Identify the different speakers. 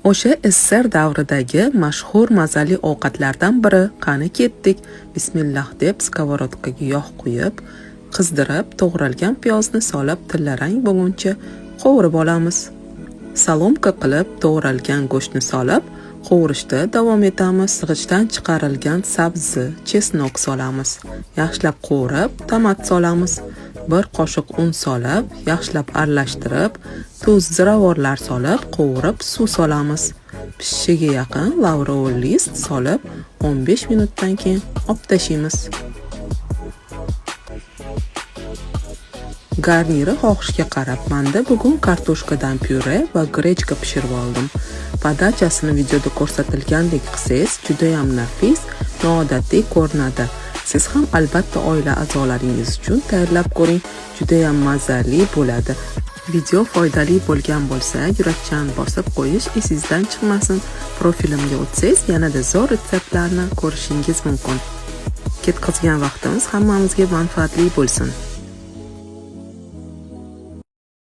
Speaker 1: O'sha SSR davridagi mashhur mazali ovqatlardan biri. Qani ketdik. Bismillah deb skоворodkaga yog' quyib, qizdirib, to'g'ralgan piyozni solib, tillarang bo'lguncha qovurib olamiz. Salomka qilib to'g'ralgan go'shtni solib, qovurishda davom etamiz. Sig'ichdan chiqarilgan sabzi, chesnok solamiz. Yaxshilab qovurib, tomat solamiz. Bir qoshiq un solib, yaxshilab aralashtirib, tuz, ziravorlar solib, qovurib, suv solamiz. Pishishiga yaqin lavrol list solib, 15 minutdan keyin olib tashlaymiz. Garniri xohishga qarab, menda bugun kartoshkadan pyure va grechka pishirib oldim. Podachasini videoda ko'rsatilgandek qilsangiz, juda ham nafis, noodatiy ko'rinadi. Siz ham albatta oila a'zolaringiz uchun tayyorlab ko'ring, juda ham mazali bo'ladi. Video foydali bo'lgan bo'lsa, yurakchan bosib qo'yish esingizdan chiqmasin. Profilimga o'tsangiz, yanada zo'r retseptlarni ko'rishingiz mumkin. Ketkazgan vaqtimiz hammamizga manfaatli bo'lsin.